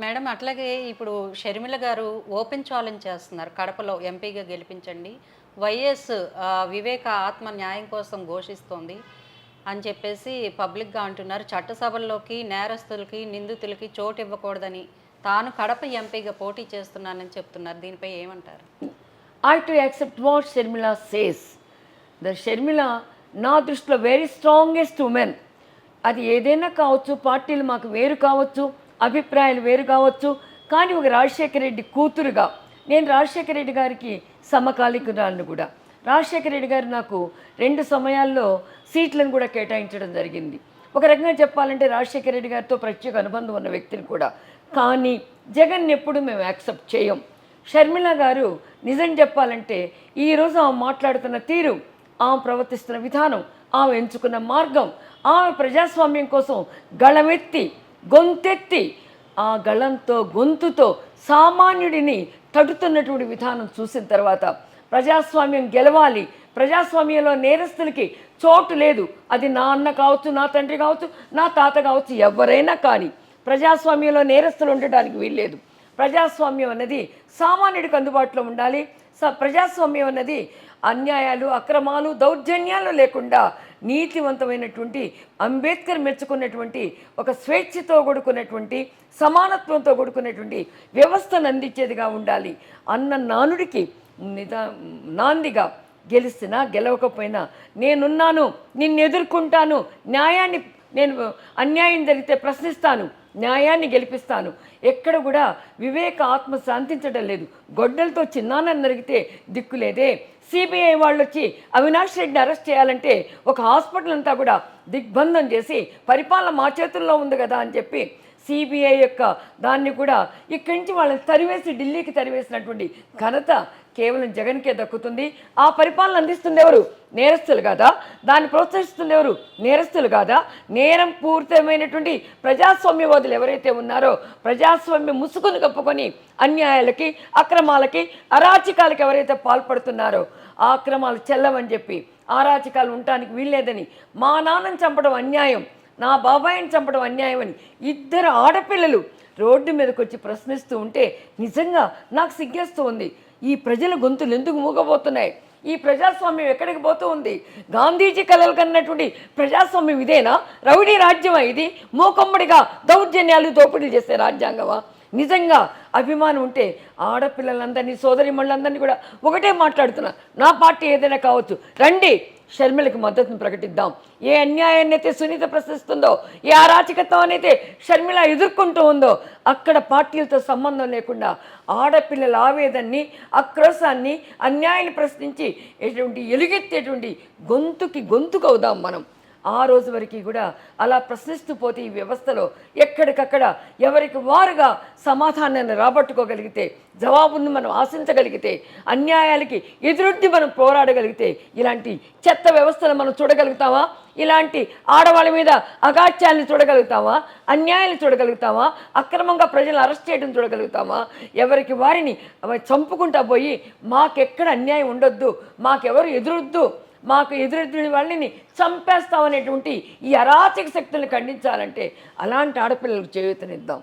Madam అట్లాగే ఇప్పుడు షర్మిల గారు ఓపెన్ ఛాలెంజ్ చేస్తున్నారు. కడపలో ఎంపీగా గెలిపించండి. వైఎస్ వివేక ఆత్మ న్యాయం కోసం ఘోషిస్తోంది అని చెప్పేసి పబ్లిక్‌గా అంటున్నారు. చట్టసభల్లోకి నేరస్తులకి, నిందితులకి చోటు ఇవ్వకూడదని తాను కడప ఎంపీగా పోటీ చేస్తున్నానని చెప్తున్నారు. దీనిపై ఏమంటారు? I to accept what Sharmila says. The Sharmila నా దృష్టిలో వెరీ స్ట్రాంగెస్ట్ ఉమెన్. అది ఏదైనా కావచ్చు, పార్టీలు మాకు వేరు కావచ్చు, అభిప్రాయాలు వేరు కావచ్చు, కానీ ఒక రాజశేఖర రెడ్డి కూతురుగా నేను రాజశేఖర రెడ్డి గారికి సమకాలీకురాలను కూడా. రాజశేఖర రెడ్డి గారు నాకు 2 సమయాల్లో సీట్లను కూడా కేటాయించడం జరిగింది. ఒక రకంగా చెప్పాలంటే రాజశేఖర రెడ్డి గారితో ప్రత్యేక అనుబంధం ఉన్న వ్యక్తిని కూడా. కానీ జగన్ ఎప్పుడు మేము యాక్సెప్ట్ చేయం. షర్మిల గారు నిజం చెప్పాలంటే ఈరోజు ఆమె మాట్లాడుతున్న తీరు, ఆమె ప్రవర్తిస్తున్న విధానం, ఆమె ఎంచుకున్న మార్గం, ఆమె ప్రజాస్వామ్యం కోసం గళమెత్తి గొంతెత్తి ఆ గళంతో గొంతుతో సామాన్యుడిని తడుతున్నటువంటి విధానం చూసిన తర్వాత ప్రజాస్వామ్యం గెలవాలి, ప్రజాస్వామ్యంలో నేరస్తులకి చోటు లేదు. అది నా అన్న కావచ్చు, నా తండ్రి కావచ్చు, నా తాత కావచ్చు, ఎవరైనా కానీ ప్రజాస్వామ్యంలో నేరస్తులు ఉండడానికి వీల్లేదు. ప్రజాస్వామ్యం అన్నది సామాన్యుడికి అందుబాటులో ఉండాలి. ప్రజాస్వామ్యం అన్నది అన్యాయాలు, అక్రమాలు, దౌర్జన్యాలు లేకుండా నీతివంతమైనటువంటి, అంబేద్కర్ మెచ్చుకున్నటువంటి, ఒక స్వేచ్ఛతో కూడుకున్నటువంటి, సమానత్వంతో కూడుకున్నటువంటి వ్యవస్థను అందించేదిగా ఉండాలి అన్న నానుడికి నాందిగా గెలిచినా గెలవకపోయినా నేనున్నాను, నిన్ను ఎదుర్కొంటాను, న్యాయాన్ని నేను అన్యాయం జరిగితే ప్రశ్నిస్తాను, న్యాయాన్ని గెలిపిస్తాను. ఎక్కడ కూడా వివేక ఆత్మ శాంతించడం లేదు. గొడ్డలతో చిన్నాన్నని నరిగితే దిక్కులేదే. సిబిఐ వాళ్ళు వచ్చి అవినాష్ రెడ్డిని అరెస్ట్ చేయాలంటే ఒక హాస్పిటల్ అంతా కూడా దిగ్బంధం చేసి పరిపాలన మా చేతుల్లో ఉంది కదా అని చెప్పి సిబిఐ యొక్క దాన్ని కూడా ఇక్కడి నుంచి వాళ్ళని తరివేసి ఢిల్లీకి తరివేసినటువంటి ఘనత కేవలం జగన్కే దక్కుతుంది. ఆ పరిపాలన అందిస్తుంది ఎవరు? నేరస్తులు కాదా? దాన్ని ప్రోత్సహిస్తుంది ఎవరు? నేరస్తులు కాదా? నేరం పూర్తమైనటువంటి ప్రజాస్వామ్యవాదులు ఎవరైతే ఉన్నారో, ప్రజాస్వామ్యం ముసుగును కప్పుకొని అన్యాయాలకి, అక్రమాలకి, అరాచకాలకి ఎవరైతే పాల్పడుతున్నారో ఆ అక్రమాలు చెల్లవని చెప్పి, అరాచకాలు ఉండటానికి వీల్లేదని, మా నాన్నని చంపడం అన్యాయం, నా బాబాయిని చంపడం అన్యాయం అని 2 ఆడపిల్లలు రోడ్డు మీదకి వచ్చి ప్రశ్నిస్తూ ఉంటే నిజంగా నాకు సిగ్గేస్తూ ఉంది. ఈ ప్రజల గొంతులు ఎందుకు మూగబోతున్నాయి? ఈ ప్రజాస్వామ్యం ఎక్కడికి పోతూ ఉంది? గాంధీజీ కలలు కన్నటువంటి ప్రజాస్వామ్యం ఇదేనా? రౌడీ రాజ్యమా ఇది? మూకమ్మడిగా దౌర్జన్యాలు, దోపిడీలు చేసే రాజ్యాంగమా? నిజంగా అభిమానం ఉంటే ఆడపిల్లలందరినీ, సోదరిమణులందరినీ కూడా ఒకటే మాట్లాడుతున్నా, నా పార్టీ ఏదైనా కావచ్చు, రండి షర్మిలకి మద్దతును ప్రకటిద్దాం. ఏ అన్యాయాన్ని అయితే సునీత ప్రశ్నిస్తుందో, ఏ అరాచకత్వం అయితే షర్మిల ఎదుర్కొంటూ ఉందో అక్కడ పార్టీలతో సంబంధం లేకుండా ఆడపిల్లల ఆవేదనని, ఆక్రోశాన్ని, అన్యాయాన్ని ప్రశ్నించి ఎలుగెత్తేటువంటి గొంతుకు అవుదాం మనం. ఆ రోజు వరకు కూడా అలా ప్రశ్నిస్తూ పోతే ఈ వ్యవస్థలో ఎక్కడికక్కడ ఎవరికి వారుగా సమాధానాన్ని రాబట్టుకోగలిగితే, జవాబును మనం ఆశించగలిగితే, అన్యాయాలకి ఎదురొడ్డి మనం పోరాడగలిగితే ఇలాంటి చెత్త వ్యవస్థను మనం చూడగలుగుతామా? ఇలాంటి ఆడవాళ్ళ మీద అగాత్యాలను చూడగలుగుతామా? అన్యాయాలు చూడగలుగుతామా? అక్రమంగా ప్రజలను అరెస్ట్ చేయడం చూడగలుగుతామా? ఎవరికి వారిని చంపుకుంటా పోయి మాకెక్కడ అన్యాయం ఉండొద్దు, మాకెవరు ఎదురొద్దు, మాకు ఎదురెదురు వాళ్ళని చంపేస్తామనేటువంటి ఈ అరాచక శక్తులను ఖండించాలంటే అలాంటి ఆడపిల్లలకు చేయూతనిద్దాం.